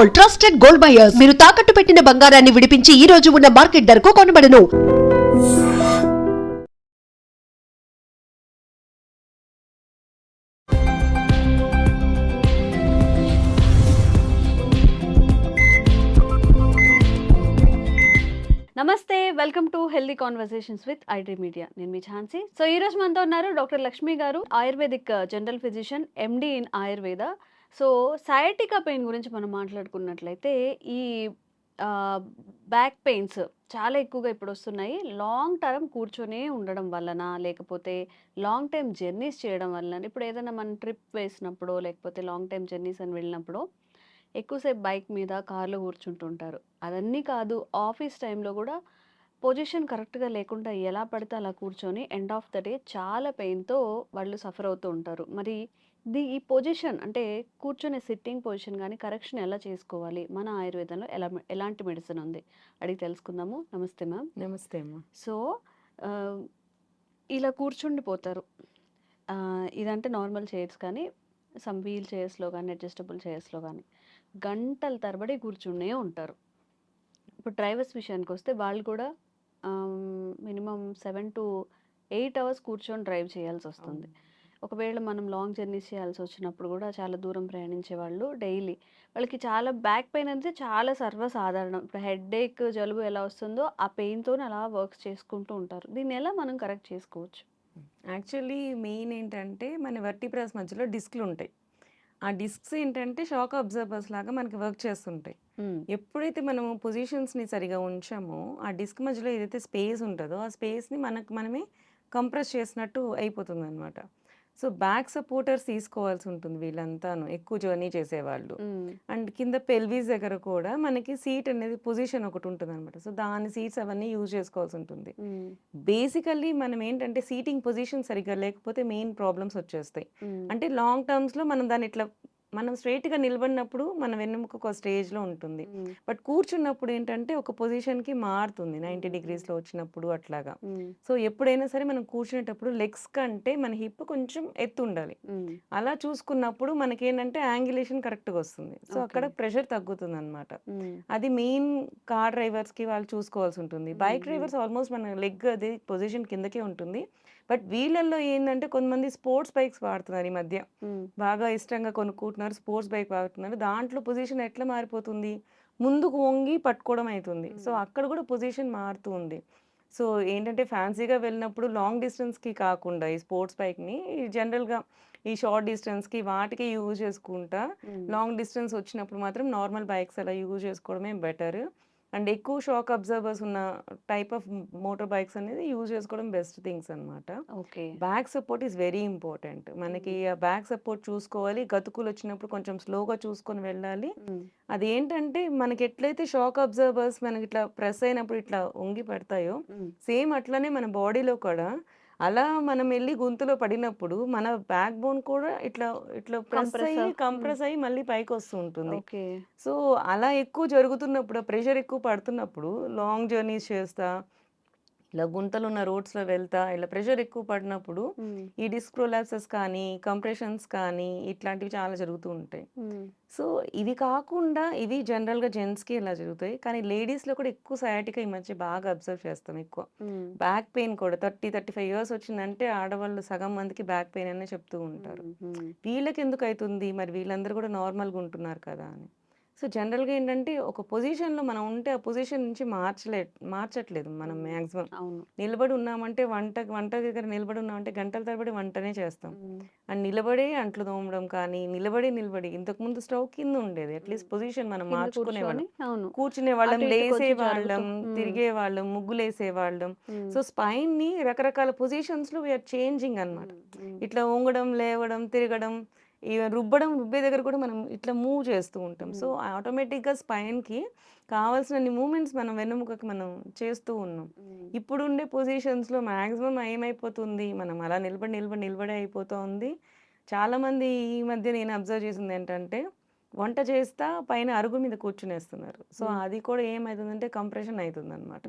Gold, trusted gold buyers. మీరు తాకట్టు పెట్టిన బంగారాన్ని విడిపించి ఈ రోజు ఉన్న మార్కెట్ ధరకు కొనబడును. నమస్తే, welcome to healthy conversations with ఐడ్రీ media. నేను మీ ఝాన్సీ. సో ఈ రోజు మనతో ఉన్నారు డాక్టర్ లక్ష్మి గారు, ayurvedic general physician, MD in Ayurveda. So sciatica pain గురించి మనం మాట్లాడుకున్నట్లయితే ఈ బ్యాక్ పెయిన్స్ చాలా ఎక్కువగా ఇప్పుడు వస్తున్నాయి. లాంగ్ టర్మ్ కూర్చొనే ఉండడం వలన, లేకపోతే లాంగ్ టైం జర్నీస్ చేయడం వలన, ఇప్పుడు ఏదైనా మనం ట్రిప్ వేసినప్పుడు, లేకపోతే లాంగ్ టైం జర్నీస్ అని వెళ్ళినప్పుడు ఎక్కువసేపు బైక్ మీద, కార్లో కూర్చుంటుంటారు. అదన్నీ కాదు, ఆఫీస్ టైంలో కూడా పొజిషన్ కరెక్ట్‌గా లేకుండా ఎలా పడితే అలా కూర్చొని ఎండ్ ఆఫ్ ద డే చాలా పెయిన్‌తో వాళ్ళు సఫర్ అవుతూ ఉంటారు. మరి ఈ పొజిషన్ అంటే కూర్చొనే సిట్టింగ్ పొజిషన్ గాని కరెక్షన్ ఎలా చేసుకోవాలి? మన ఆయుర్వేదంలో ఎలాంటి మెడిసిన్ ఉంది? అడిగి తెలుసుకుందాము. నమస్తే మ్యామ్. నమస్తే అమ్మ. సో ఆహ్, ఇలా కూర్చుండిపోతారు. ఇదంటే నార్మల్ చైర్స్ కానీ, సమ్ వీల్ చైర్స్‌లో గానీ, అడ్జస్టబుల్ చైర్స్‌లో గానీ గంటల తరబడి కూర్చునే ఉంటారు. ఇప్పుడు డ్రైవర్స్ విషయానికొస్తే వాళ్ళు కూడా మినిమమ్ 7-8 అవర్స్ కూర్చొని డ్రైవ్ చేయాల్సొస్తుంది. ఒకవేళ మనం లాంగ్ జర్నీస్ చేయాల్సొచ్చినప్పుడు కూడా చాలా దూరం ప్రయాణించే వాళ్ళు డైలీ వాళ్ళకి చాలా బ్యాక్ పెయిన్ అనేది చాలా సర్వసాధారణం. ఇప్పుడు హెడ్‌ఏక్, జలుబు ఎలా వస్తుందో ఆ పెయిన్‌తోని అలా వర్క్స్ చేసుకుంటూ ఉంటారు. దీన్ని ఎలా మనం కరెక్ట్ చేసుకోవచ్చు? యాక్చువల్లీ మెయిన్ ఏంటంటే మన వర్టిబ్రాస్ మధ్యలో డిస్క్‌లు ఉంటాయి. ఆ డిస్క్స్ ఏంటంటే షాక్ అబ్జర్బర్స్ లాగా మనకి వర్క్ చేస్తుంటాయి. ఎప్పుడైతే మనము పొజిషన్స్‌ని సరిగ్గా ఉంచామో, ఆ డిస్క్ మధ్యలో ఏదైతే స్పేస్ ఉంటదో, ఆ స్పేస్‌ని మనకు మనమే కంప్రెస్ చేసినట్టు అయిపోతుందనమాట. సో, బ్యాక్ సపోర్టర్స్ తీసుకోవాల్సి ఉంటుంది వీళ్ళంతాను, ఎక్కువ జర్నీ చేసేవాళ్ళు. అండ్ కింద పెల్విస్ దగ్గర కూడా మనకి సీట్ అనేది పొజిషన్ ఒకటి ఉంటుందనమాట. సో, దాని సీట్స్ అవన్నీ యూజ్ చేసుకోవాల్సి ఉంటుంది. బేసికల్లీ మనం ఏంటంటే సీటింగ్ పొజిషన్ సరిగ్గా లేకపోతే మెయిన్ ప్రాబ్లమ్స్ వచ్చేస్తాయి. అంటే లాంగ్ టర్మ్స్‌లో మనం దాన్ని ఇట్లా మనం స్ట్రెయిట్‌గా నిలబడినప్పుడు మన వెన్నెముక ఒక స్టేజ్‌లో ఉంటుంది. బట్ కూర్చున్నప్పుడు ఏంటంటే ఒక పొజిషన్‌కి మారుతుంది 90 డిగ్రీస్‌లో వచ్చినప్పుడు అట్లాగా. సో, ఎప్పుడైనా సరే మనం కూర్చునేటప్పుడు లెగ్స్ కంటే మన హిప్ కొంచెం ఎత్తుండాలి. అలా చూసుకున్నప్పుడు మనకేంటంటే యాంగిలేషన్ కరెక్ట్‌గా వస్తుంది. సో, అక్కడ ప్రెషర్ తగ్గుతుందనమాట. అది మెయిన్ కార్ డ్రైవర్స్‌కి వాళ్ళు చూసుకోవాల్సి ఉంటుంది. బైక్ డ్రైవర్స్ ఆల్మోస్ట్ మన లెగ్ అది పొజిషన్ కిందకే ఉంటుంది. బట్ వీళ్ళల్లో ఏందంటే కొంతమంది స్పోర్ట్స్ బైక్స్ వాడుతున్నారు ఈ మధ్య. బాగా ఇష్టంగా కొనుక్కుంటున్నారు. స్పోర్ట్స్ బైక్ వాడుతున్నారు. దాంట్లో పొజిషన్ ఎట్లా మారిపోతుంది? ముందుకు వంగి పట్టుకోవడం అయితుంది. సో, అక్కడ కూడా పొజిషన్ మారుతూ ఉంది. సో, ఏంటంటే ఫ్యాన్సీగా వెళ్ళినప్పుడు లాంగ్ డిస్టెన్స్‌కి కాకుండా ఈ స్పోర్ట్స్ బైక్‌ని జనరల్‌గా ఈ షార్ట్ డిస్టెన్స్‌కి వాటికి యూజ్ చేసుకుంటా, లాంగ్ డిస్టెన్స్ వచ్చినప్పుడు మాత్రం నార్మల్ బైక్స్ అలా యూజ్ చేసుకోవడమే బెటర్. అండ్ ఎక్కువ షాక్ అబ్జర్బర్స్ ఉన్న టైప్ ఆఫ్ మోటార్ బైక్స్ అనేది యూజ్ చేసుకోవడం బెస్ట్ థింగ్స్ అనమాట. Okay. Back support is very important. మనకి ఆ బ్యాక్ సపోర్ట్ చూసుకోవాలి. గతుకులు వచ్చినప్పుడు కొంచెం స్లోగా చూసుకొని వెళ్ళాలి. అదేంటంటే మనకి ఎట్లయితే షాక్ అబ్జర్బర్స్ మనకి ఇట్లా ప్రెస్ అయినప్పుడు ఇట్లా వంగి పడతాయో, సేమ్ అట్లనే మన బాడీలో కూడా అలా మనం ఎళ్లి గొంతులో పడినప్పుడు మన బ్యాక్ బోన్ కూడా ఇట్లా ఇట్లా కంప్రెస్ అయ్యి మళ్ళీ పైకొస్తూ ఉంటుంది. ఓకే. సో, అలా ఎక్కువ జరుగుతున్నప్పుడు, ఆ ప్రెషర్ ఎక్కువ పడుతున్నప్పుడు లాంగ్ జర్నీస్ చేస్తా, ఇలా గుంతలున్న రోడ్స్‌లో వెళ్తా, ఇలా ప్రెషర్ ఎక్కువ పడినప్పుడు ఈ డిస్క్ ప్రొలాప్సెస్ కానీ, కంప్రెషన్స్ కానీ ఇట్లాంటివి చాలా జరుగుతూ ఉంటాయి. సో, ఇవి కాకుండా ఇవి జనరల్‌గా జెంట్స్‌కి ఇలా జరుగుతాయి. కానీ లేడీస్‌లో కూడా ఎక్కువ సయాటికా ఈ మధ్య బాగా అబ్జర్వ్ చేస్తాం ఎక్కువ. బ్యాక్ పెయిన్ కూడా 35 ఇయర్స్ వచ్చిందంటే ఆడవాళ్ళు సగం మందికి బ్యాక్ పెయిన్ అనే చెప్తూ ఉంటారు. వీళ్ళకెందుకైతుంది? మరి వీళ్ళందరూ కూడా నార్మల్‌గా ఉంటున్నారు కదా అని. సో, జనరల్‌గా ఏంటంటే ఒక పొజిషన్‌లో మనం ఉంటే ఆ పొజిషన్ నుంచి మార్చట్లేదు మనం మాక్సిమం. అవును. నిలబడి ఉన్నామంటే వంట దగ్గర నిలబడి ఉన్నామంటే గంటల తరబడి వంటనే చేస్తాం. అండ్ నిలబడే అంట్లు తోమడం కానీ, నిలబడి ఇంతకుముందు స్టవ్ కింద ఉండేది. అట్‌లీస్ట్ పొజిషన్ మనం కింద మార్చుకునేవాళ్ళం. కూర్చొని అవును. కూర్చునేవాళ్ళం, అటు ఇటు కొంచెం లేసేవాళ్ళం, జరుగుతూ. తిరిగేవాళ్ళం, ముగ్గులేసేవాళ్ళం. సో, స్పైన్‌ని రకరకాల పొజిషన్స్‌లో వి ఆర్ చేంజింగ్ అనమాట. ఇట్లా వంగడం, లేవడం, తిరగడం, రుబ్బే దగ్గర కూడా మనం ఇట్లా మూవ్ చేస్తూ ఉంటాం. సో, ఆటోమేటిక్‌గా స్పైన్‌కి కావాల్సినన్ని మూవ్‌మెంట్స్ మనం వెన్నెముకకి మనం చేస్తూ ఉన్నాం. ఇప్పుడుండే పొజిషన్స్‌లో మాక్సిమం ఏమైపోతుంది, మనం అలా నిలబడే అయిపోతా ఉంది. చాలామంది ఈ మధ్య నేను అబ్జర్వ్ చేసిందేంటంటే, వంట చేస్తా పైన అరుగు మీద కూర్చునేస్తున్నారు. సో అది కూడా ఏమైతుందంటే కంప్రెషన్ అవుతుందన్నమాట.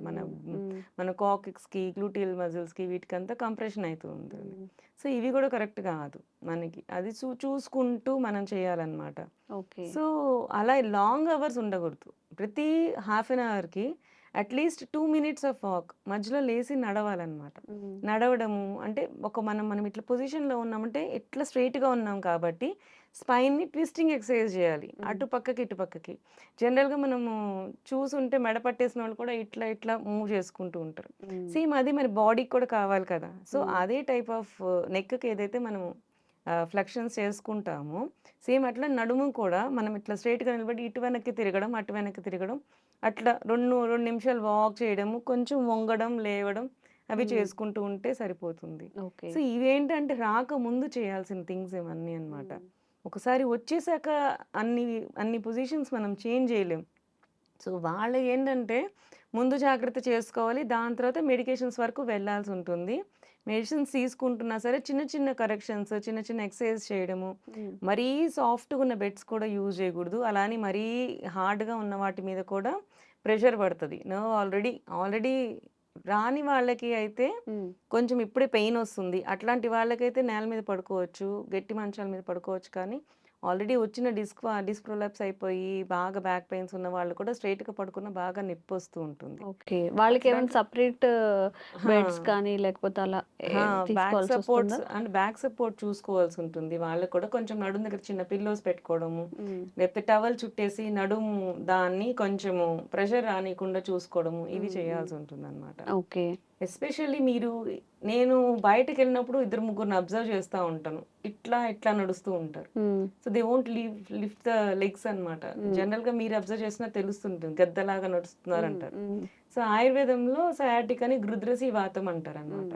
మన కాక్స్‌కి, గ్లూటియల్ మజిల్స్‌కి వీటికంతా కంప్రెషన్ అవుతూ ఉంటుంది. సో ఇవి కూడా కరెక్ట్ కాదు మనకి. అది చూసుకుంటూ మనం చేయాలన్నమాట. ఓకే. సో అలా లాంగ్ అవర్స్ ఉండకూడదు. ప్రతి హాఫ్ అన్ అవర్‌కి అట్లీస్ట్ 2 మినిట్స్ ఆఫ్ వాక్ మధ్యలో లేసి నడవాలన్నమాట. నడవడము అంటే మనం ఇట్లా పొజిషన్‌లో ఉన్నామంటే ఇట్లా స్ట్రెయిట్‌గా ఉన్నాం కాబట్టి స్పైన్‌ని ట్విస్టింగ్ ఎక్సర్సైజ్ చేయాలి. అటు పక్కకి, ఇటు పక్కకి. జనరల్‌గా మనము చూసుంటే మెడ పట్టేసిన వాళ్ళు కూడా ఇట్లా ఇట్లా మూవ్ చేసుకుంటూ ఉంటారు. సేమ్ అది మరి బాడీకి కూడా కావాలి కదా! సో అదే టైప్ ఆఫ్ నెక్‌కి ఏదైతే మనము ఫ్లెక్షన్స్ చేసుకుంటామో సేమ్ అట్లా నడుము కూడా మనం ఇట్లా స్ట్రెయిట్‌గా నిలబడి ఇటు వెనక్కి తిరగడం, అటు వెనక్కి తిరగడం అట్లా 2 నిమిషాలు వాక్ చేయడము, కొంచెం వంగడం, లేవడం అవి చేసుకుంటూ ఉంటే సరిపోతుంది. ఓకే. సో ఇవేంటంటే రాకముందు చేయాల్సిన థింగ్స్ ఇవన్నీ అన్నమాట. ఒకసారి వచ్చేసాక అన్ని అన్ని పొజిషన్స్ మనం చేంజ్ చేయలేం. సో వాళ్ళు ఏంటంటే ముందు జాగ్రత్త చేసుకోవాలి. దాని తర్వాత మెడికేషన్స్ వరకు వెళ్ళాల్సి ఉంటుంది. మెడిసిన్స్ తీసుకుంటున్నా సరే చిన్న చిన్న కరెక్షన్స్, చిన్న చిన్న ఎక్సర్సైజ్ చేయడము. మరీ సాఫ్ట్‌గా ఉన్న బెడ్స్ కూడా యూజ్ చేయకూడదు. అలా అని మరీ హార్డ్‌గా ఉన్న వాటి మీద కూడా ప్రెషర్ పడతది. నర్వ్ ఆల్రెడీ రాని వాళ్ళకి అయితే కొంచెం ఇప్పుడే పెయిన్ వస్తుంది. అట్లాంటి వాళ్ళకైతే నేల మీద పడుకోవచ్చు. గట్టి మంచాల మీద పడుకోవచ్చు. కానీ ఆల్రెడీ వచ్చిన డిస్క్ ప్రొలాప్స్ అయిపోయి బాగా బ్యాక్ పెయిన్స్ ఉన్న వాళ్ళు కూడా స్ట్రెయిట్‌గా పడుకున్న బాగా నొప్పొస్తూ ఉంటుంది. ఓకే. వాళ్ళకేమైనా అట్లాంటి సెపరేట్ హా! బెడ్స్ కానీ లేకపోతే అలా బ్యాక్ తీసుకోవాల్సొస్తుందా? బ్యాక్ సపోర్ట్ చూసుకోవాల్సి ఉంటుంది. వాళ్ళకి కూడా కొంచెం నడుము దగ్గర చిన్న పిల్లోస్ పెట్టుకోవడము, హ్మ్. లేకపోతే టవల్ చుట్టేసి నడుము దాన్ని కొంచెము ప్రెషర్ రానీయకుండా చూసుకోవడము ఇవి చేయాల్సి ఉంటుందన్నమాట. ఓకే. ఎస్పెషల్లీ నేను బయటకెళ్ళినప్పుడు ఇద్దరు ముగ్గురిని అబ్జర్వ్ చేస్తా ఉంటాను. ఇట్లా నడుస్తూ ఉంటారు. So they won't lift the legs అన్నమాట. జనరల్‌గా మీరు అబ్జర్వ్ చేసినా తెలుస్తుంటుంది. గద్దలాగా నడుస్తున్నారంటారు. సో ఆయుర్వేదంలో సయాటిక్ అని గృధ్రసి వాతం అంటారన్నమాట.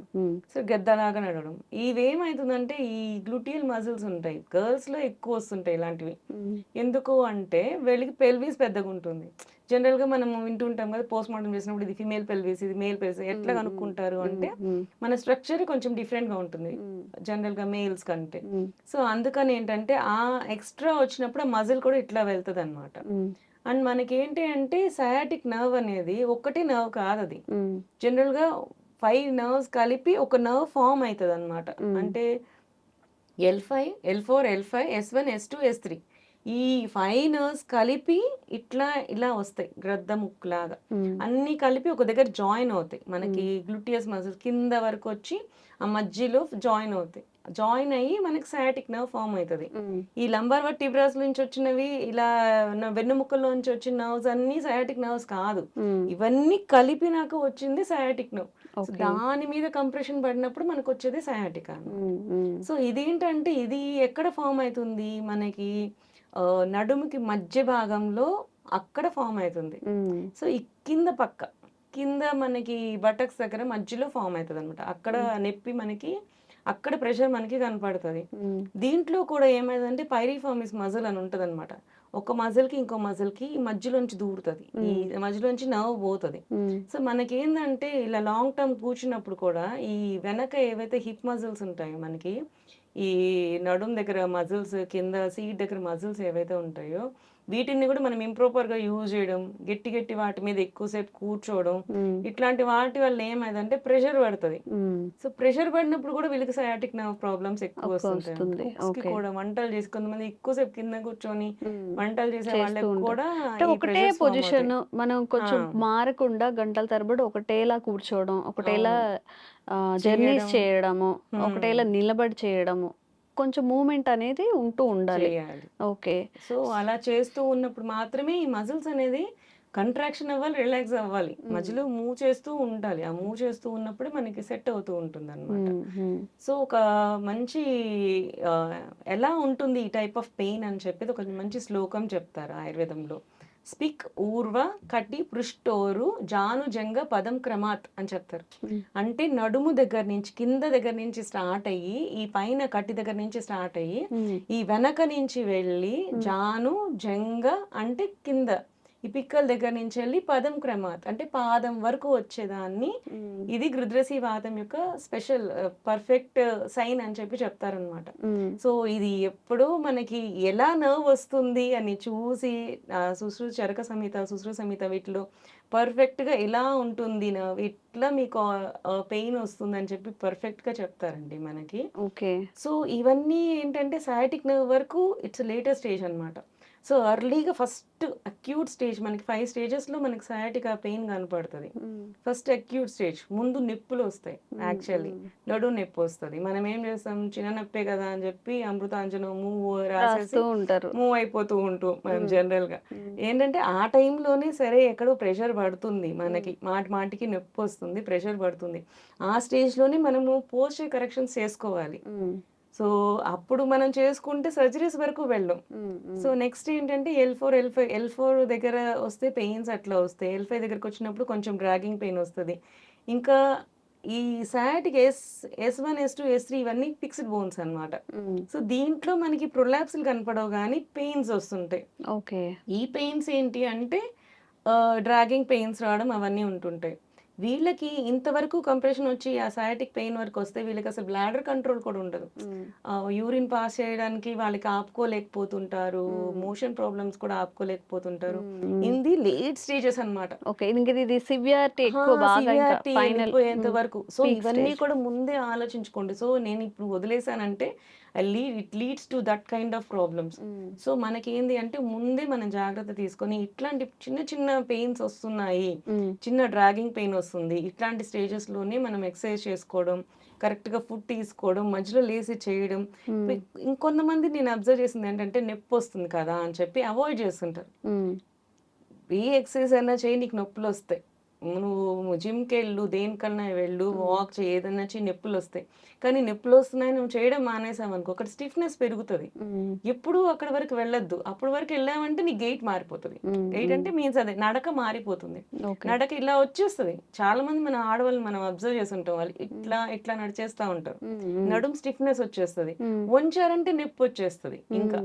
సో గద్దలాగా నడవడం. ఇవేమైతుందంటే ఈ గ్లూటియల్ మజిల్స్ ఉంటాయి. గర్ల్స్‌లో ఎక్కువ వస్తుంటాయి ఇలాంటివి. ఎందుకు అంటే వీళ్ళకి పెల్విస్ పెద్దగుంటుంది. జనరల్‌గా మనము వింటుంటాం కదా! పోస్ట్‌మార్టం చేసినప్పుడు ఇది ఫీమేల్ పెల్విస్, ఇది మేల్ పెల్విస్ ఎట్లా కనుక్కుంటారు అంటే మన స్ట్రక్చర్ కొంచెం డిఫరెంట్‌గా ఉంటుంది. జనరల్‌గా మేల్స్ కంటే. సో అందుకని ఏంటంటే ఆ ఎక్స్‌ట్రా వచ్చినప్పుడు ఆ మజిల్ కూడా ఇట్లా వెళ్తదన్నమాట. అండ్ మనకేంటి అంటే సయాటిక్ నర్వ్ అనేది ఒక్కటే నర్వ్ కాదది. జనరల్‌గా 5 నర్వ్స్ కలిపి ఒక నర్వ్ ఫార్మ్ అయితదన్నమాట. అంటే L5, L4, L5, S1, S2, S3 ఈ 5 నర్వ్స్ కలిపి ఇలా వస్తాయి. గ్రద్ద ముక్కులాగా. అన్నీ కలిపి ఒక దగ్గర జాయిన్ అవుతాయి. మనకి గ్లూటియస్ మజిల్ కింద వరకు వచ్చి ఆ మధ్యలో జాయిన్ అవుతాయి. జాయిన్ అయ్యి మనకి సయాటిక్ నర్వ్ ఫార్మ్ అవుతది. ఈ లంబార్ వర్టిబ్రాస్ నుంచి వచ్చినవి ఇలా వెన్నుముక్కలో నుంచి వచ్చిన నర్వ్స్ అన్నీ సయాటిక్ నర్వ్స్ కాదు. ఇవన్నీ కలిపినాక వచ్చింది సయాటిక్ నర్వ్. సో దాని మీద కంప్రెషన్ పడినప్పుడు మనకు వచ్చేది సయాటికా అన్నమాట. సో ఇదేంటంటే ఇది ఎక్కడ ఫార్మ్ అవుతుంది మనకి నడుముకి మధ్య భాగంలో అక్కడ ఫార్మ్ అవుతుంది. సో ఈ కింద మనకి బటక్స్ దగ్గర మధ్యలో ఫార్మ్ అవుతుంది అనమాట. అక్కడ నొప్పి మనకి అక్కడ ప్రెషర్ మనకి కనపడుతుంది. దీంట్లో కూడా ఏమైందంటే పైరిఫార్మిస్ మజిల్ అని ఉంటుంది అనమాట. ఒక మజిల్కి ఇంకో మజిల్కి మధ్యలోంచి దూరుతుంది. ఈ మధ్యలోంచి నర్వ్ పోతుంది. సో మనకేందంటే ఇలా లాంగ్ టర్మ్ కూర్చున్నప్పుడు కూడా ఈ వెనక ఏవైతే హిప్ మజిల్స్ ఉంటాయో మనకి ఈ నడుం దగ్గర మజిల్స్ కింద సీట్ దగ్గర మజిల్స్ ఏవైతే ఉంటాయో వీటిని కూడా మనం ఇంప్రాపర్గా యూజ్ చేయడం, గట్టి వాటి మీద ఎక్కువసేపు కూర్చోవడం, ఇట్లాంటి వాటి వల్ల ఏమైందంటే ప్రెషర్ పడుతుంది. సో ప్రెషర్ పడినప్పుడు కూడా వీళ్ళకి సయాటిక్ నర్వ్ ప్రాబ్లమ్స్ ఎక్కువ వస్తుంటాయి. హుక్స్‌కి కూడా వంటలు చేసి కొంతమంది ఎక్కువసేపు కింద కూర్చొని వంటలు చేసే వాళ్ళకి కూడా ఈ ఒకటే ప్రెషర్స్ ఫార్మ్ పొజిషన్ అవుతాయి. మనం కొంచెం మారకుండా గంటల తరబడి ఒకటేలా కూర్చోవడం, ఒకటేలా జర్నీస్ చేయడం చేయడము, ఒకటేలా నిలబడి చేయడము, కొంచెం మూవ్‌మెంట్ అనేది ఉంటూ ఉండాలి. చేయాలి. ఓకే. సో అలా చేస్తూ ఉన్నప్పుడు మాత్రమే ఈ మజిల్స్ అనేది కంట్రాక్షన్ అవ్వాలి, రిలాక్స్ అవ్వాలి. మధ్యలో మూవ్ చేస్తూ ఉండాలి. ఆ మూవ్ చేస్తూ ఉన్నప్పుడే మనకి సెట్ అవుతూ ఉంటుందన్నమాట. సో ఒక మంచి ఎలా ఉంటుంది ఈ టైప్ ఆఫ్ పెయిన్ అని చెప్పేది ఒక మంచి శ్లోకం చెప్తారు ఆయుర్వేదంలో. స్పిక్ ఊర్వ కటి పృష్టోరు జాను జంగ పదం క్రమాత్ అని చెప్తారు. అంటే నడుము దగ్గర నుంచి కింద దగ్గర నుంచి స్టార్ట్ అయ్యి ఈ పైన కటి దగ్గర నుంచి స్టార్ట్ అయ్యి ఈ వెనక నుంచి వెళ్ళి జాను జంగ అంటే కింద ఈ పిక్కల దగ్గర నుంచి వెళ్ళి పదం క్రమాత్ అంటే పాదం వరకు వచ్చేదాన్ని ఇది గృద్రసి వాతం యొక్క స్పెషల్ పర్ఫెక్ట్ సైన్ అని చెప్పి చెప్తారనమాట. సో ఇది ఎప్పుడూ మనకి ఎలా నర్వ్ వస్తుంది అని చూసి చరక సంహిత సుశ్రు సంహిత వీటిలో పర్ఫెక్ట్గా ఎలా ఉంటుంది నర్వ్ ఇట్లా మీకు పెయిన్ వస్తుంది అని చెప్పి పర్ఫెక్ట్గా చెప్తారండి మనకి. ఓకే. సో ఇవన్నీ ఏంటంటే సయాటిక్ నర్వ్ వరకు ఇట్స్ లేటెస్ట్ స్టేజ్ అనమాట. సో ఎర్లీగా ఫస్ట్ అక్యూట్ స్టేజ్ మనకి 5 స్టేజెస్లో మనకి సయాటికా పెయిన్ కనపడుతుంది. ఫస్ట్ అక్యూట్ స్టేజ్ ముందు నొప్పులు వస్తాయి. యాక్చువల్లీ నడుము నొప్పి వస్తుంది. మనం ఏం చేస్తాం, చిన్న నొప్పే కదా అని చెప్పి అమృతాంజనం రాసేసి మూవ్ అయిపోతూ ఉంటాం మనం జనరల్గా. ఏంటంటే ఆ టైంలోనే సరే ఎక్కడో ప్రెషర్ పడుతుంది మనకి, మాటికి నొప్పి వస్తుంది, ప్రెషర్ పడుతుంది. ఆ స్టేజ్లోనే మనము పోస్చర్ కరెక్షన్స్ చేసుకోవాలి. సో అప్పుడు మనం చేసుకుంటే సర్జరీస్ వరకు వెళ్ళాం. సో నెక్స్ట్ ఏంటంటే L4 దగ్గర వస్తే పెయిన్స్ అట్లా వస్తాయి. L5 దగ్గరకు వచ్చినప్పుడు కొంచెం డ్రాగింగ్ పెయిన్ వస్తుంది. ఇంకా ఈ సయాటిక్ S1 S2 S3 ఇవన్నీ ఫిక్స్డ్ బోన్స్ అన్నమాట. సో దీంట్లో మనకి ప్రొలాప్స్లు కనపడవు కానీ పెయిన్స్ వస్తుంటాయి. ఓకే. ఈ పెయిన్స్ ఏంటి అంటే డ్రాగింగ్ పెయిన్స్ రావడం అవన్నీ ఉంటుంటాయి. వీళ్ళకి ఇంతవరకు కంప్రెషన్ వచ్చి ఆ సయాటిక్ పెయిన్ వరకు వస్తే వీళ్ళకి అసలు బ్లాడర్ కంట్రోల్ కూడా ఉండదు. యూరిన్ పాస్ చేయడానికి వాళ్ళకి ఆపుకోలేకపోతుంటారు, మోషన్ ప్రాబ్లమ్స్ కూడా ఆపుకోలేకపోతుంటారు. ఇది లేట్ స్టేజెస్ అన్నమాట. ఇది సివియారిటీ ఎక్కువ బాగా ఇంకా ఫైనల్ వరకు. సో ఇవన్నీ కూడా ముందే ఆలోచించుకోండి. సో నేను ఇప్పుడు వదిలేసానంటే it leads to that kind of problems. So మనకి ఏంది అంటే ముందే మనం జాగ్రత్త తీసుకొని ఇట్లాంటి చిన్న పెయిన్స్ వస్తున్నాయి, చిన్న డ్రాగింగ్ పెయిన్ వస్తుంది, ఇట్లాంటి స్టేజెస్ లోనే మనం ఎక్సర్సైజ్ చేసుకోవడం, కరెక్ట్ గా ఫుడ్ తీసుకోవడం, మధ్యలో లేసి చేయడం. ఇంకొంతమంది నేను అబ్జర్వ్ చేసింది ఏంటంటే నొప్పి వస్తుంది కదా అని చెప్పి అవాయిడ్ చేస్తుంటారు. ఏ ఎక్సర్సైజ్ అయినా చేయి, నీకు నొప్పులు వస్తాయి, నువ్వు జిమ్కి వెళ్ళు, దేనికన్నా వెళ్ళు, వాక్ చేయి, ఏదన్నా చేయి, నొప్పులు వస్తాయి. కానీ నొప్పులు వస్తున్నాయి నువ్వు చేయడం మానేసావు అనుకో, ఒకటి స్టిఫ్నెస్ పెరుగుతుంది. ఎప్పుడు అక్కడ వరకు వెళ్ళొద్దు. అప్పటి వరకు వెళ్ళామంటే నీ గెయిట్ మారిపోతుంది. గెయిట్ అంటే మీన్స్ అదే నడక మారిపోతుంది. నడక ఇలా వచ్చేస్తుంది. చాలా మంది మన ఆడవాళ్ళు మనం అబ్జర్వ్ చేసి ఉంటాం, వాళ్ళు ఇట్లా నడిచేస్తా ఉంటారు, నడుము స్టిఫ్నెస్ వచ్చేస్తుంది. వంచారంటే నొప్పి వచ్చేస్తుంది. ఇంకా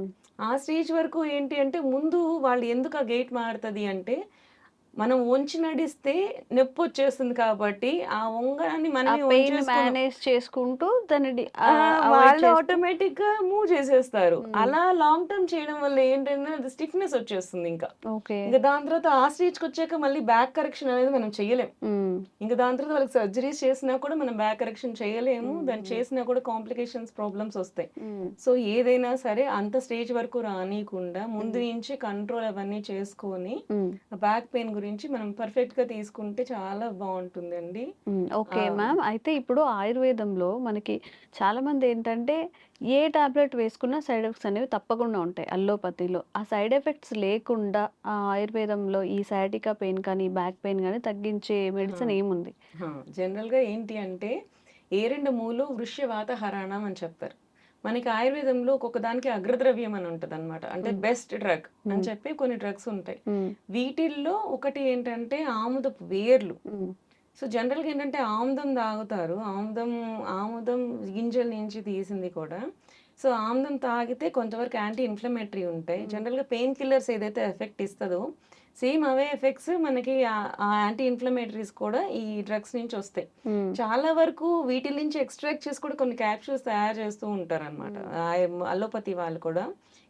ఆ స్టేజ్ వరకు ఏంటి అంటే ముందు వాళ్ళు ఎందుకు ఆ గెయిట్ మారుతుంది అంటే మనం వంచి నడిస్తే నొప్పి వచ్చేస్తుంది కాబట్టి ఆ వంగడాన్ని మనం మేనేజ్ చేసుకుంటూ దాన్ని వాళ్ళు ఆటోమేటిక్ గా మూవ్ చేసేస్తారు. అలా లాంగ్ టర్మ్ చేయడం వల్ల ఏంటంటే అది స్టిఫ్నెస్ వచ్చేస్తుంది. ఇంకా దాని తర్వాత ఆ స్టేజ్ కి వచ్చాక మళ్ళీ బ్యాక్ కరెక్షన్ అనేది మనం చేయలేం. ఇంకా దాని తర్వాత వాళ్ళకి సర్జరీస్ చేసినా కూడా మనం బ్యాక్ కరెక్షన్ చేయలేము. దాన్ని చేసినా కూడా కాంప్లికేషన్స్ ప్రాబ్లమ్స్ వస్తాయి. సో ఏదైనా సరే అంత స్టేజ్ వరకు రానియకుండా ముందు నుంచి కంట్రోల్ అవన్నీ చేసుకొని బ్యాక్ పెయిన్ గురించి మనం పర్ఫెక్ట్ గా తీసుకుంటే చాలా బాగుంటుందండి. Okay ma'am. అయితే ఇప్పుడు ఆయుర్వేదంలో మనకి చాలా మంది ఏంటంటే ఏ టాబ్లెట్ వేసుకున్నా సైడ్ ఎఫెక్ట్స్ అనేవి తప్పకుండా ఉంటాయి. అల్లోపతిలో ఆ సైడ్ ఎఫెక్ట్స్ లేకుండా ఆయుర్వేదంలో ఈ సయాటికా పెయిన్ కానీ బ్యాక్ పెయిన్ కానీ తగ్గించే మెడిసిన్ ఏముంది? జనరల్ గా ఏంటి అంటే ఏరెండమూలు వృష్యవాత హరాణం అని చెప్తారు. మనకి ఆయుర్వేదంలో ఒక్కొక్క దానికి అగ్రద్రవ్యం అని ఉంటది అనమాట. అంటే బెస్ట్ డ్రగ్ అని చెప్పి కొన్ని డ్రగ్స్ ఉంటాయి. వీటిల్లో ఒకటి ఏంటంటే ఆముదపు వేర్లు. సో జనరల్గా ఏంటంటే ఆముదం తాగుతారు, ఆముదం గింజల నుంచి తీసింది కూడా. సో ఆముదం తాగితే కొంతవరకు యాంటీ ఇన్ఫ్లమేటరీ ఉంటాయి. జనరల్గా పెయిన్ కిల్లర్స్ ఏదైతే ఎఫెక్ట్ ఇస్తుందో సేమ్ అవే ఎఫెక్ట్స్ మనకి ఆ యాంటీ ఇన్ఫ్లమేటరీస్ కూడా ఈ డ్రగ్స్ నుంచి వస్తాయి. చాలా వరకు వీటి నుంచి ఎక్స్ట్రాక్ట్ చేసి కూడా కొన్ని క్యాప్సూల్స్ తయారు చేస్తూ ఉంటారు అనమాట అలోపతి వాళ్ళు కూడా.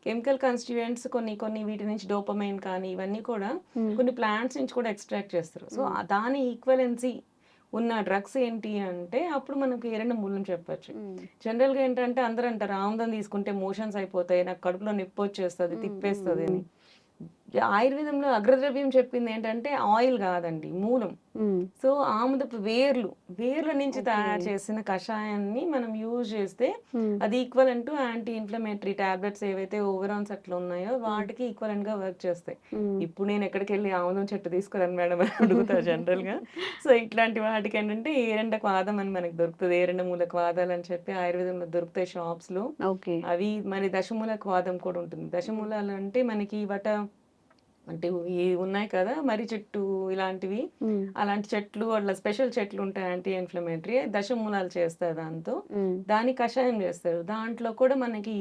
కెమికల్ కాన్స్టిట్యూయెంట్స్ కొన్ని వీటి నుంచి డోపమైన్ కానీ ఇవన్నీ కూడా కొన్ని ప్లాంట్స్ నుంచి కూడా ఎక్స్ట్రాక్ట్ చేస్తారు. సో దాని ఈక్వలెన్సీ ఉన్న డ్రగ్స్ ఏంటి అంటే అప్పుడు మనకు ఎరెండమూలం చెప్పచ్చు. జనరల్గా ఏంటంటే అందరూ అంటారు ఆముదం తీసుకుంటే మోషన్స్ అయిపోతాయి, నాకు కడుపులో నొప్పి వచ్చేస్తుంది, తిప్పేస్తుంది అని. ఆయుర్వేదంలో అగ్రద్రవ్యం చెప్పింది ఏంటంటే ఆయిల్ కాదండి, మూలం. సో ఆముదపు వేర్ల నుంచి తయారు చేసిన కషాయాన్ని మనం యూజ్ చేస్తే అది equivalent to anti inflammatory tablets ఏవైతే ఓవరాన్స్ అట్లా ఉన్నాయో వాటికి ఈక్వలెంట్ గా వర్క్ చేస్తాయి. ఇప్పుడు నేను ఎక్కడికి వెళ్ళి ఆముదం చెట్టు తీసుకురాను మేడం అని అడుగుతా జనరల్ గా. సో ఇట్లాంటి వాటికి ఏంటంటే ఏరెండ క్వాదం అని మనకి దొరుకుతుంది, ఏరెండమూల క్వాదాలు అని చెప్పి ఆయుర్వేదంలో దొరుకుతాయి షాప్స్ లో. అవి మరి దశమూల క్వాదం కూడా ఉంటుంది. దశమూలాలు అంటే మనకి అంటే ఈ ఉన్నాయి కదా మర్రి చెట్టు ఇలాంటివి, అలాంటి చెట్లు అట్లా స్పెషల్ చెట్లు ఉంటాయి యాంటీ ఇన్ఫ్లమేటరీ, దశమూలాలు చేస్తారు దాంతో, దాని కషాయం చేస్తారు. దాంట్లో కూడా మనకి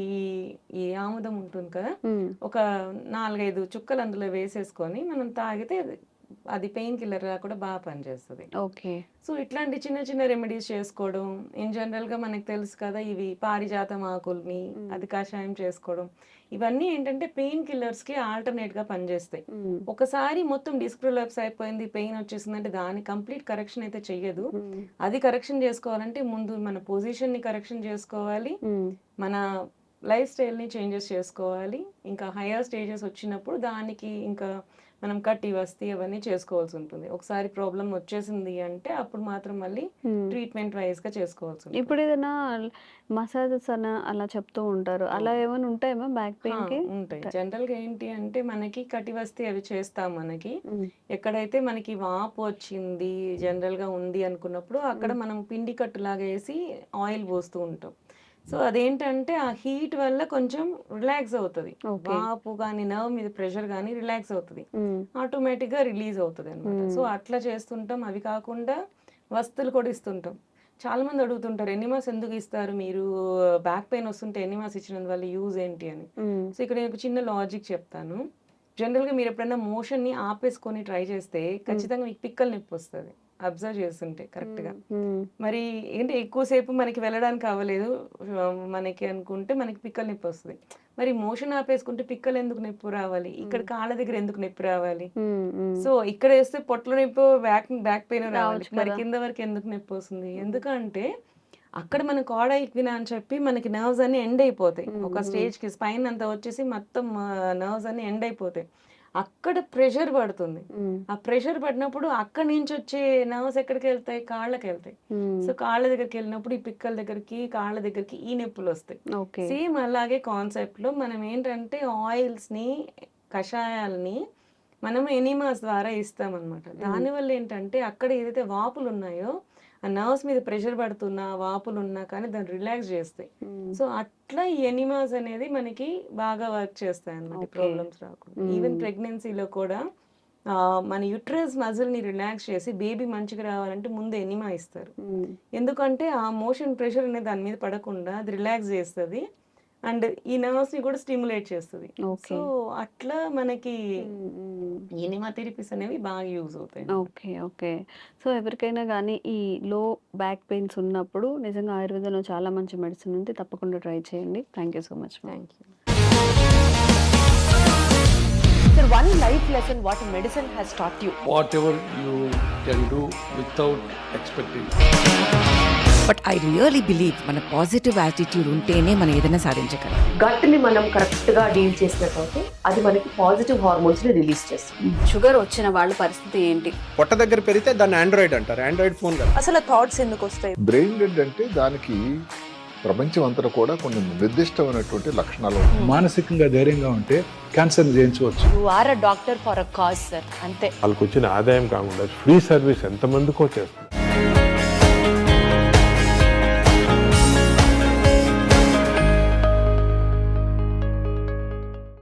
ఈ ఆముదం ఉంటుంది కదా, ఒక 4-5 చుక్కలు అందులో వేసేసుకొని మనం తాగితే అది పెయిన్ కిల్లర్ గా కూడా బాగా పనిచేస్తుంది. ఓకే. సో ఇట్లాంటి చిన్న చిన్న రెమెడీస్ చేసుకోవడం, ఇన్ జనరల్ గా మనకి తెలుసు కదా ఇవి పారిజాతం ఆకుల్ని అది కషాయం చేసుకోవడం, ఇవన్నీ ఏంటంటే పెయిన్ కిల్లర్స్ కి ఆల్టర్నేట్ గా పనిచేస్తాయి. ఒకసారి మొత్తం డిస్క్ ప్రొలాప్స్ అయిపోయింది, పెయిన్ వచ్చేసిందంటే దాని కంప్లీట్ కరెక్షన్ అయితే చెయ్యదు. అది కరెక్షన్ చేసుకోవాలంటే ముందు మన పొజిషన్ ని కరెక్షన్ చేసుకోవాలి, మన లైఫ్ స్టైల్ ని చేంజెస్ చేసుకోవాలి. ఇంకా హయ్యర్ స్టేజెస్ వచ్చినప్పుడు దానికి ఇంకా మనం కట్టి వస్తీ అవన్నీ చేసుకోవాల్సి ఉంటుంది. ఒకసారి ప్రాబ్లం వచ్చేసింది అంటే అప్పుడు మాత్రం మళ్ళీ ట్రీట్మెంట్ వైజ్ గా చేసుకోవాల్సి ఉంటుంది. ఇప్పుడు ఏదైనా మసాజెస్ అని అలా చెప్తూ ఉంటారు, అలా ఏమైనా ఉంటాయేమో బ్యాక్ పెయిన్ కి? ఉంటాయి. జనరల్ గా ఏంటి అంటే మనకి కటి వస్తీ అవి చేస్తాం. మనకి ఎక్కడైతే మనకి వాపు వచ్చింది జనరల్ గా ఉంది అనుకున్నప్పుడు అక్కడ మనం పిండి కట్టు లాగా వేసి ఆయిల్ పోస్తూ ఉంటాం. సో అదేంటంటే ఆ హీట్ వల్ల కొంచెం రిలాక్స్ అవుతుంది, వాపు కానీ నర్వ్ మీద ప్రెషర్ కానీ రిలాక్స్ అవుతుంది, ఆటోమేటిక్ గా రిలీజ్ అవుతుంది అనమాట. సో అట్లా చేస్తుంటాం. అవి కాకుండా వస్తువులు కూడా ఇస్తుంటాం. చాలా మంది అడుగుతుంటారు ఎనిమాస్ ఎందుకు ఇస్తారు మీరు, బ్యాక్ పెయిన్ వస్తుంటే ఎనిమాస్ ఇచ్చినందువల్ల యూజ్ ఏంటి అని. సో ఇక్కడ నేను ఒక చిన్న లాజిక్ చెప్తాను. జనరల్ గా మీరు ఎప్పుడైనా మోషన్ ని ఆపేసుకొని ట్రై చేస్తే ఖచ్చితంగా మీకు పిక్కలు నొప్పి వస్తుంది, అబ్జర్వ్ చేస్తుంటే కరెక్ట్ గా. మరి ఏంటి ఎక్కువసేపు మనకి వెళ్ళడానికి అవ్వలేదు మనకి అనుకుంటే మనకి పిక్కలు నొప్పి వస్తుంది. మరి మోషన్ ఆపేసుకుంటే పిక్కలు ఎందుకు నొప్పి రావాలి, ఇక్కడ కాళ్ళ దగ్గర ఎందుకు నొప్పి రావాలి? సో ఇక్కడ వేస్తే పొట్టలో నొప్పి బ్యాక్ పెయిన్ రావాలి, మరి కింద వరకు ఎందుకు నొప్పి వస్తుంది? ఎందుకంటే అక్కడ మన కాడ ఈక్వినా అని చెప్పి మనకి నర్వ్స్ అన్ని ఎండ్ అయిపోతాయి. ఒక స్టేజ్ కి స్పైన్ అంతా వచ్చేసి మొత్తం నర్వ్స్ అన్ని ఎండ్ అయిపోతాయి. అక్కడ ప్రెషర్ పడుతుంది. ఆ ప్రెషర్ పడినప్పుడు అక్కడి నుంచి వచ్చే నర్వ్స్ ఎక్కడికి వెళ్తాయి, కాళ్ళకి వెళ్తాయి. సో కాళ్ళ దగ్గరికి వెళ్ళినప్పుడు ఈ పిక్కల దగ్గరికి కాళ్ళ దగ్గరికి ఈ నొప్పులు వస్తాయి. సేమ్ అలాగే కాన్సెప్ట్ లో మనం ఏంటంటే ఆయిల్స్ ని కషాయాలని మనం ఎనిమాస్ ద్వారా ఇస్తాం అనమాట. దానివల్ల ఏంటంటే అక్కడ ఏదైతే వాపులు ఉన్నాయో ఆ నర్వ్స్ మీద ప్రెషర్ పడుతున్నా వాపులు ఉన్నా కానీ దాన్ని రిలాక్స్ చేస్తాయి. సో అట్లా ఈ ఎనిమాస్ అనేది మనకి బాగా వర్క్ చేస్తాయి అన్నమాట, ప్రాబ్లమ్స్ రాకుండా. ఈవెన్ ప్రెగ్నెన్సీలో కూడా మన యూట్రస్ మజిల్ ని రిలాక్స్ చేసి బేబీ మంచిగా రావాలంటే ముందు ఎనిమా ఇస్తారు. ఎందుకంటే ఆ మోషన్ ప్రెషర్ అనేది దాని మీద పడకుండా అది రిలాక్స్ చేస్తుంది అండ్ ఈ నర్వ్స్ ని కూడా స్టిమ్యులేట్ చేస్తుంది. సో అట్లా మనకి ఎనిమా థెరపీస్ అనేవి బాగా యూజ్ అవుతాయి. ఓకే. ఓకే. సో ఎవరికైనా కానీ ఈ లో బ్యాక్ పెయిన్స్ ఉన్నప్పుడు నిజంగా ఆయుర్వేదంలో చాలా మంచి మెడిసిన్ ఉంది, తప్పకుండా ట్రై చేయండి. Thank you so much. Thank you. Sir, one life lesson what medicine has taught you. Whatever you can do without expecting. But I really believe మన పాజిటివ్ యాటిట్యూడ్ ఉంటేనే మనం ఏదైనా సాధించగలం. గట్ ని మనం కరెక్ట్ గా డీల్ చేసినట్లయితే అది మనకి పాజిటివ్ హార్మోన్స్ ని రిలీజ్ చేస్తుంది. షుగర్ వచ్చిన వాళ్ళ పరిస్థితి ఏంటి? పొట్ట దగ్గర పెరిగితే దాన్ని ఆండ్రాయిడ్ అంటారు, ఆండ్రాయిడ్ ఫోన్ కదా. అసలు థాట్స్ ఎందుకు వస్తాయి? బ్రెయిన్ డెడ్ అంటే దానికి ప్రపంచం అంతా కూడా కొన్ని నిర్దిష్టమైనటువంటి లక్షణాలు ఉంటాయి. మానసికంగా ధైర్యంగా ఉంటే క్యాన్సర్ జయించవచ్చు. You are a doctor for a cause sir, అంతే. వాళ్ళకి వచ్చిన ఆదాయం కాకుండా ఫ్రీ సర్వీస్ ఎంతమందికో చేస్తుంది.